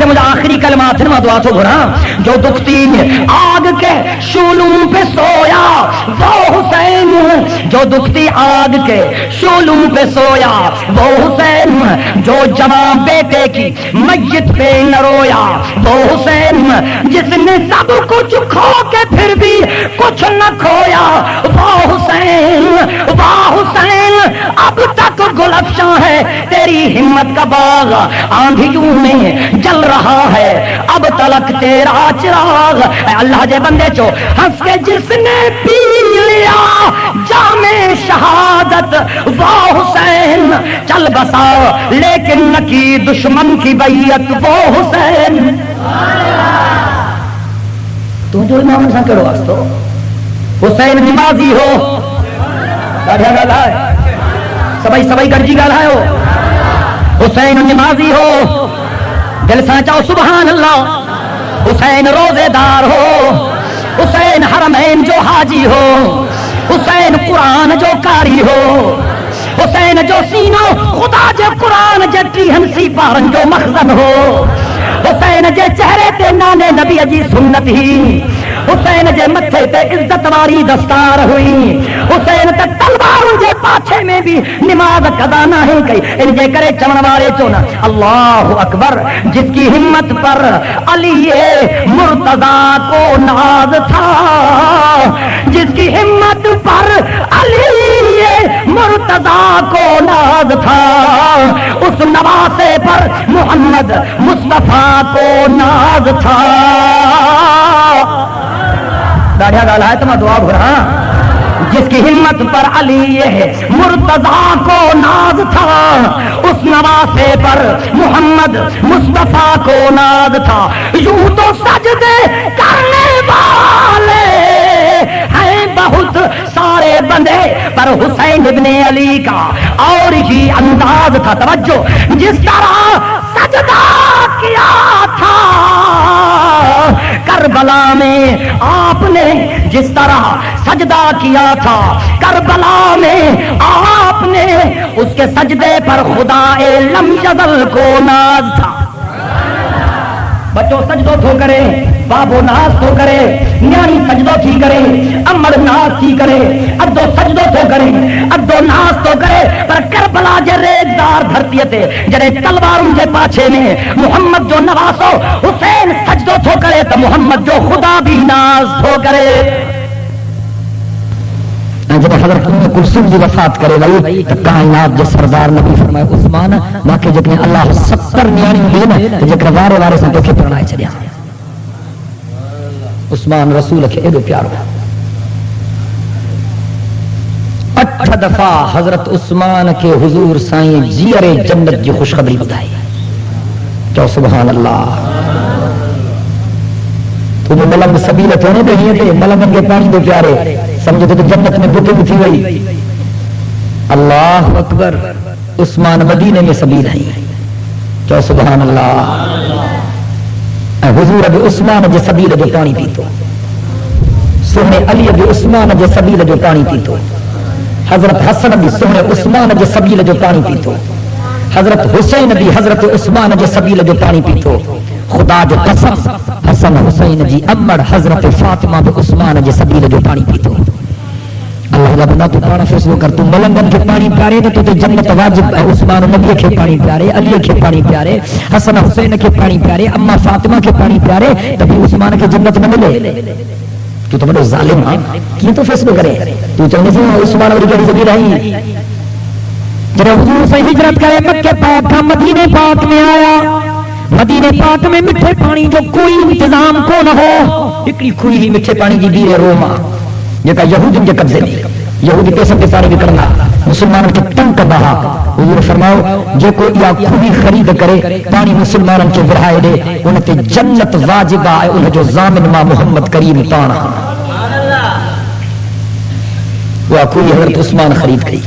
مجھے آخری کلمات میں دعا تو گھرا. جو دکھتی آگ کے شولوں پہ سویا وہ حسین، جو دکھتی آگ کے شولوں پہ سویا وہ حسین. جو جوان بیٹے کی میت پہ نہ رویا وہ حسین، جس نے سب کچھ کھو کے پھر بھی کچھ نہ کھویا وہ حسین. واہ حسین اب تک گلفشاں ہے تیری ہمت کا باغ، آندھیوں میں جل رہا ہے اب تلک تیرا چراغ۔ اے اللہ دے بندے چو ہنس کے جس نے پی لیا جام شہادت واہ حسین چل بسا لیکن نہ کی دشمن کی بیعت وہ حسین۔ تو جو امام حسین کہڑو واسطو حسین نمازی ہو ڈاڈھا گل ہے سبئی سبئی گرجی گل ہے ہو حسین نمازی ہو دل سا چاہو سبحان اللہ، حسین روزے دار ہو، حسین حرمین جو حاجی ہو، حسین قرآن جو قاری ہو، حسین جو سینو خدا جو قرآن جٹی ہنسی پارن جو مخزن ہو، حسین جے چہرے تے نانے نبی جی سنت ہی، حسین جے متھے تے عزت واری دستار ہوئی، حسین تے تلوار جے پاچھے میں بھی نماز قضا نہ ہے گئی، ان جے کرے چمن والے چونا اللہ اکبر۔ جس کی ہمت پر علی مرتضیٰ کو ناز تھا، جس کی ہمت پر علی مرتضیٰ کو ناز تھا، اس نواسے پر محمد مصطفیٰ کو ناز تھا۔ داڑھیا گالا ہے تو میں دعا بھرا، جس کی ہمت پر علی مرتضیٰ کو ناز تھا، اس نواسے پر محمد مصطفیٰ کو ناز تھا۔ یوں تو سجدے کرنے والے ہیں بہت سارے بندے، پر حسین ابن علی کا اور ہی انداز تھا۔ توجہ، جس طرح سجدہ کیا تھا کربلا میں آپ نے، جس طرح سجدہ کیا تھا کربلا میں آپ نے، اس کے سجدے پر خدا لم یزل کو ناز تھا۔ بچوں سجدو تھو کرے، بابو ناز تھو کرے، نیانی سجدو تھی کرے، امر ناز تھی کرے، ادو سجدو تھو کرے، ادو ناز تو کرے، پر کربلا جے ریزدار دھرتی تے جڑے تلواروں جے پاچھے میں محمد جو نواسو حسین سجدو تھو کرے تو محمد جو خدا بھی ناز تھو کرے۔ جب حضرت ام کلثوم کی وفات کرے وئی تو کائنات جو سردار نبی فرمائے عثمان ماں کے جتنے اللہ 70 نیانی ہوئی نا جکر وارے وارے سے تو کے پرنائے چلیا عثمان رسول کے ایڈو پیارو 8 دفعہ حضرت عثمان کے حضور سائیں جیر جنت کی خوشخبری بتائی۔ کیا سبحان اللہ، تمہیں ملنگ سبیلت ہونے دے ہی تھے، ملنگن کے پانی دے پیارے سمجھو تو جنت میں بکنگ تھی گئی۔ اللہ اکبر، عثمان مدینے میں سبیل ہے۔ کیا سبحان اللہ، حضور ابی عثمان جے سبیل جو پانی پیتو، سونے علی ابی عثمان جے سبیل جو پانی پیتو، حضرت حسن ابی سونے عثمان جے سبیل جو پانی پیتو، حضرت حسین ابی حضرت عثمان جے سبیل جو پانی پیتو۔ خدا جو قسم حسن حسین جی امر حضرت فاطمہ بے عثمان جے سبیل جو پانی پیتو۔ اللہ کا بندہ تو پانا فیصلہ کر، تو ملنگن کے پانی پیارے تو جنت واجب، عثمان نبی کے پانی پیارے، علی کے پانی پیارے، حسن حسین کے پانی پیارے، اما فاطمہ کے پانی پیارے، تبھی عثمان کے جنت نہ ملے۔ تو بڑے ظالم ہے، کیوں تو فیصلہ کرے؟ تو چاہنے سے عثمان اور کی زبیر رہی جب حضور سے ہجرت کرے مکہ پاک کا مدینے پاک میں آیا، مدینے پاک میں میٹھے پانی جو کوئی انتظام کو نہ ہو، ایکڑی کھوئی ہی میٹھے پانی کی بیر روما جکا یہودین کے قبضے میں، یہودی پیسے کے پانی بھی کرنا، مسلمانوں کے تن کا بہا۔ حضور فرماؤ جو کوئی یا کھوئی خرید کرے پانی مسلمانوں کے برائے دے انہیں تے جنت واجب آئے، انہیں جو ضامن ماں محمد کریم پانا۔ وہ کھوئی حضرت عثمان خرید گئی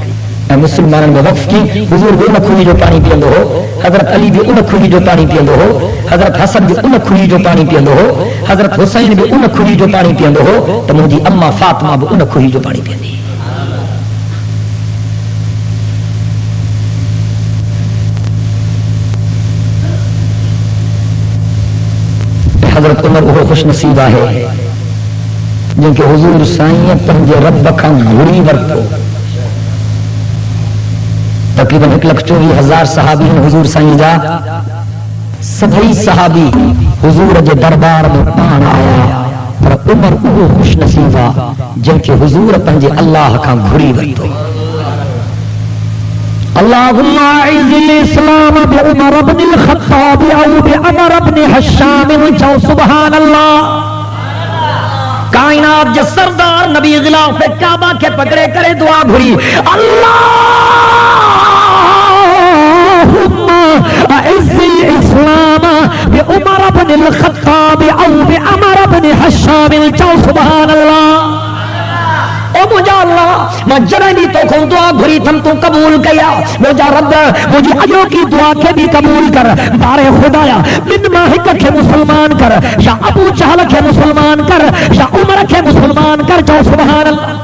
مسلمانوں میں وقف کی۔ حضور بھی انہیں کھوئی جو پانی پیندو ہو، حضرت علی بھی انہیں کھوئی جو پانی پیندو ہو، حضرت حسن بھی انہیں کھوئی جو پانی پیندو ہو، حضرت حسین بھی انہیں کھوئی جو پانی پیندو ہو، تو مجھے اما فاطمہ بھی انہیں کھوئی جو پانی پیندی۔ حضرت عمر وہ خوش نصیبہ ہے جن کے حضور سائیں پنجے رب کھان گھڑی ورتو، تقریباً 1,24,000 صحابی ہیں حضور سائیں جا، سبھی صحابی حضور کے دربار میں پان آیا، پر عمر وہ خوش نصیبا جن کے حضور پنجے اللہ کا گھڑی ورتو اللهم اعز الاسلام بعمر بن الخطاب او بعمر بن هشام جو سبحان اللہ کائنات جو سردار نبی غلاف کعبہ کے پکڑے کرے دعا گھڑی اللهم اعز الاسلام بعمر بن الخطاب او بعمر بن هشام جو سبحان اللہ او مجھا اللہ میں جرانی تو کھوں دعا گھری تھم تو قبول کیا مجھا رب مجھے اجو کی دعا کے بھی قبول کر بارے خدایا من ماہک کے مسلمان کر یا ابو جہل کے مسلمان کر یا عمر کے مسلمان کر جو سبحان اللہ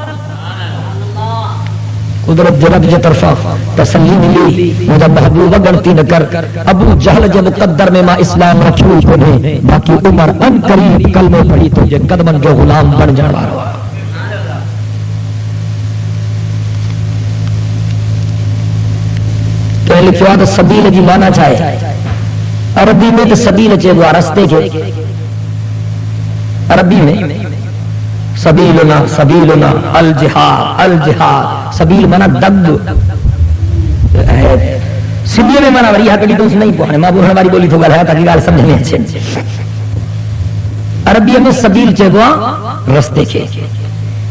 قدرت رب جے طرفا تسلی ملی مجھا محبوب گنتی نہ کر ابو جہل جے مقدر میں ما اسلام رکھو چھوڑے باقی عمر ان قریب کلمہ پڑھی تو جے قدمن جو غلام بن جانا رہا لکھوا سبیل جی مانا چاہے عربی میں تو سبیل چے وہ رستے کے عربی میں سبیلنا سبیلنا الجہاد الجہاد سبیل مانا دگ سبیل میں مانا وریہ کڑی تو اس نہیں پوچھنے ماں بوہن ہماری بولی تو گل ہے تاکہ گال سمجھنے اچھے عربی میں سبیل چے وہ رستے کے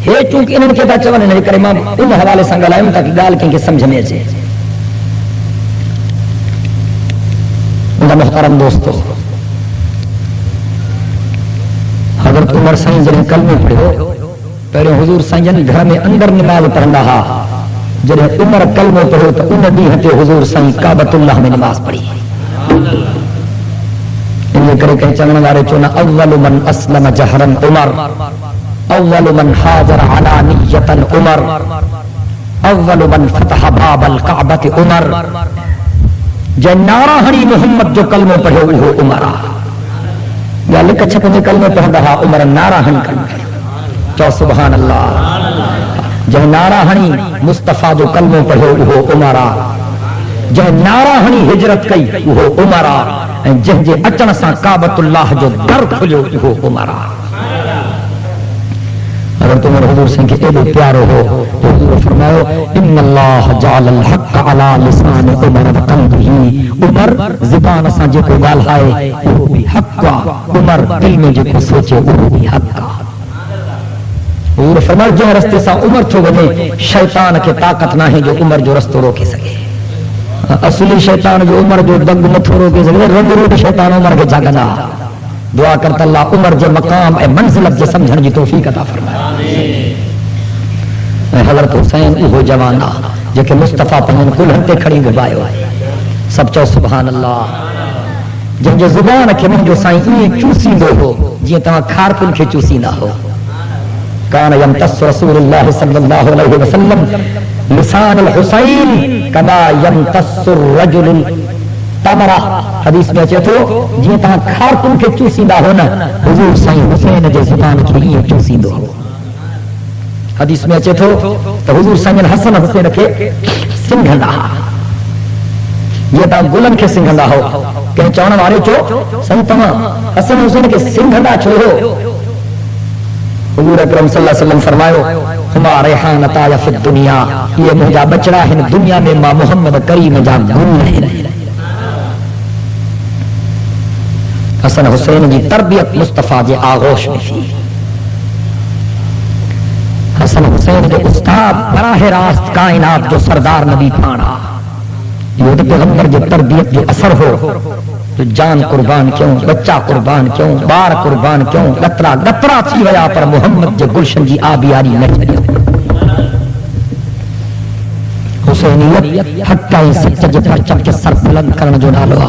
ہے چونکہ انہوں نے کہتا چوانے نہیں کرے ماں ان حوالے سنگل آئے تاکہ گال کہیں کہ سمجھنے اچھے محترم دوستو حضرت عمر سائیں جنہیں کلمے پڑھو پہلے حضور سائیں جن گھر میں اندر نماز پڑھنا ہا جنہیں عمر کلمے پڑھو تو انہیں بھی ہتے حضور سائیں کعبۃ اللہ میں نماز پڑھی انہیں کرے کہیں چنگن وارے چونا اول من اسلم جہرن عمر اول من حاضر علانیتا عمر اول من فتح باب الکعبۃ عمر جو نعرہ ہنی محمد جو کلمہ پڑھے وہ عمرہ یا لکھ اچھا پہنے کلمہ پڑھ رہا عمر نعرہ ہنی کلمہ جو سبحان اللہ جو نعرہ ہنی مصطفیٰ جو کلمہ پڑھے وہ عمرہ جو نعرہ ہنی ہجرت کئی وہ عمرہ جن جے اچن سا کعبۃ اللہ جو در کھلو وہ عمرہ اگر تمہیں حضور سے کہ اے پیارو ہو تو حضور فرماؤ ان اللہ جعل الحق علی لسان عمر وقلبہ عمر زبان سا جے کو گال ہائے وہ بھی حق کا عمر دل میں جے کو سوچے وہ بھی حق کا حضور فرماؤ جو رستے سا عمر چھو گئے شیطان کے طاقت نہ ہے جو عمر جو رستو روکے سکے اصلی شیطان جو عمر جو دنگ متھو روکے سکے رنگ روٹ شیطان عمر کے جاگنا دعا کرتا اللہ عمر جو مقام اے منزلت جو سمجھن جی توفیق عطا فرمائے حضرت حسین وہ جوانا جو کہ مصطفیٰ پہن کل ہنتے کھڑی گبائے سب چو سبحان اللہ جن جو زبان کے من جو سائیں یہ چوسی دو ہو جی تمہاں کھار کن کے چوسی نہ ہو کان یمتص رسول اللہ صلی اللہ علیہ وسلم لسان الحسین کما یمتص الرجل تمرہ حدیث میں چاہتے ہو جی تہاں کھار تم کے چوسی دا ہونا حضور سائیں حسین جے زبان کے لیے چوسی دو ہو حدیث میں چاہتے ہو تو حضور سائیں حسن حسین کے سنگھنڈا یہ تہاں گلن کے سنگھنڈا ہو کہیں چاہنا مارے چو سنتما حسن حسین کے سنگھنڈا چھوڑو حضور اکرم صلی اللہ علیہ وسلم فرمائے ہما ریحانتا یا فی الدنیا یہ مجھا بچڑا ہے دنیا میں ما محمد کریم جا گھوم رہے حسن حسین جی تربیت مصطفیٰ جی آغوش میں تھی حسن حسین جو استاد براہ راست کائنات جو سردار نبی پانا یہ تو پیغمبر جو تربیت جو اثر ہو تو جان قربان کیوں بچہ قربان کیوں بار قربان کیوں گترا گترا تھی وجہ پر محمد جو گلشن جی آبیاری میں چلیو حسینیت حقائی سچ جو پرچم کے سر بلند کرن جو نالو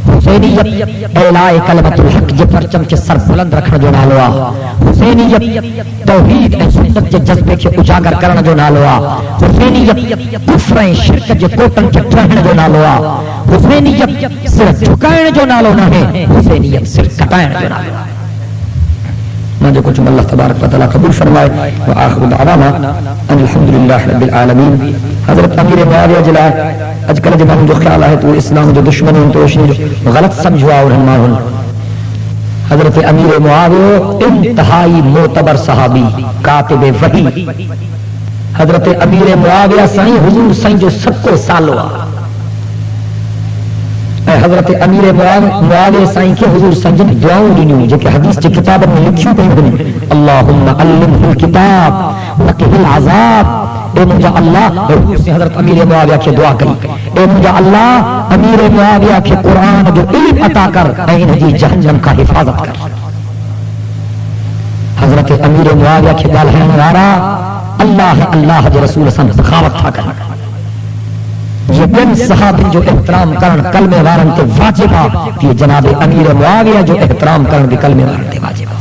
حسینیت اعلاء کلمت الحق جو پرچم کے سر بلند رکھن جو نالو حسینیت توحید و سنت کے جذبے کے اجاگر کرن جو نالو حسینیت کفر شرک جو کوٹن کے ٹرہن جو نالو حسینیت صرف جھکائن جو نالو نہ ہے حسینیت صرف کٹائن جو نالو مجھے کچھ اللہ تبارک و تعالی قبول فرمائے وآخر دعوانا ان الحمدللہ رب العالمین حضرت امیر معاویہ جلائے اج کل جب ہم جو خیال ہے تو اسلام جو دشمن ہیں تو غلط سمجھوا اور ہم حضرت امیر معاویہ انتہائی معتبر صحابی کاتب وحی، حضرت امیر معاویہ سائیں حضور سائیں جو سب کو سالوا، حضرت امیر معاویہ سائیں کے حضور سائیں جن دعاؤں ڈینیوں جو کہ حدیث کی کتاب میں لکھیوں پہ ہوئی، اللہم علمہ الکتاب وقہ العذاب، اے مجھے اللہ، حضرت امیر معاویہ کی دعا کری، اے مجھے اللہ امیر معاویہ کے قرآن جو علم عطا کر، اے جی جہنم کا حفاظت کر۔ حضرت امیر معاویہ کے گل ہے نوارا اللہ اللہ جو رسول صلی اللہ علیہ وسلم سخاوت تھا کرنا، یہ بن صحابی جو احترام کرن کلمہ وارن تے واجبہ، کہ جناب امیر معاویہ جو احترام کرن بھی کلمہ وارن تے واجبہ۔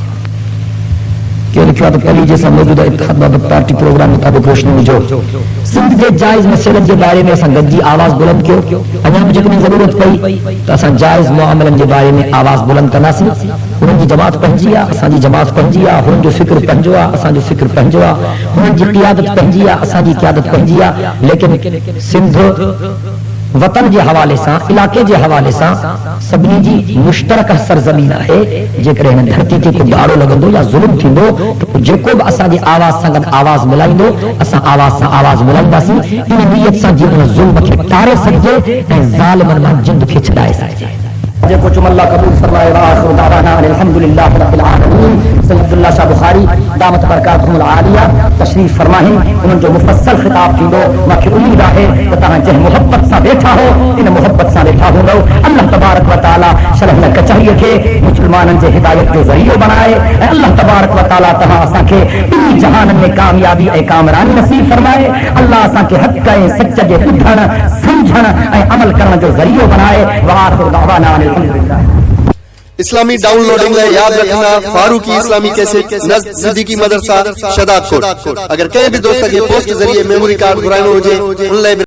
کہ لکھا تو پہلی جیسا موجودہ اتحاد بابت پارٹی پروگرام مطابق روشنی میں جو سندھ کے جائز مسئلے کے بارے میں اساں گجی آواز بلند کیو، انہاں مجھے کنی ضرورت پئی تو اساں جائز معاملن کے بارے میں آواز بلند کرنا سی، انہاں کی جماعت پہنجیا، اساں دی جماعت پہنجیا، انہاں جو فکر پہنجوا، اساں جو فکر پہنجوا، انہاں کی قیادت پہنجیا، اساں دی قیادت پہنجیا، لیکن سندھ وطن کے حوالے سے، علاقے کے حوالے سے سبنی جی مشترک سرزمین ہے، جیکر ہن دھرتی تے کوئی داڑو لگندو یا ظلم تھیندو تو جیکو بھی اساں دی آواز سنگت آواز ملائندو، اساں آواز سے آواز ملائنداسیں، ان نیت سے جی ان ظلم کے ٹارے سکجے اے ظالمن مان جند کے چھڑائے سکجے۔ جے کو چم اللہ قبول فرمائے، وآخر دعوانا الحمدللہ رب العالمین۔ سید اللہ شاہ بخاری دامت برکاتہم العالیہ تشریف فرمائیں، انہوں جو مفصل خطاب کی دو ماں امید ہے کہ تاں جہ محبت سے بیٹھا ہو ان محبت سے بیٹھا ہو رو اللہ تبارک و تعالی شرح نہ چاہیے کہ مسلمانن کے ہدایت کے ذریعہ بنائے، اے اللہ تبارک و تعالی تہاں اساں کے ان جہان میں کامیابی اے کامرانی نصیب فرمائے، اللہ اساں کے حق کے سچ کے بدھن سمجھن اے عمل کرن جو ذریعہ بنائے۔ وآخر دعوانا الحمدللہ۔ اسلامی ڈاؤن لوڈنگ لئے یاد رکھنا فاروقی اسلامی کیسٹ نزد صدیقی مدرسہ شداد کوٹ۔ اگر کہیں بھی دوست کے پوسٹ ذریعے میموری کارڈ گھرائنو ہوجے ان لئے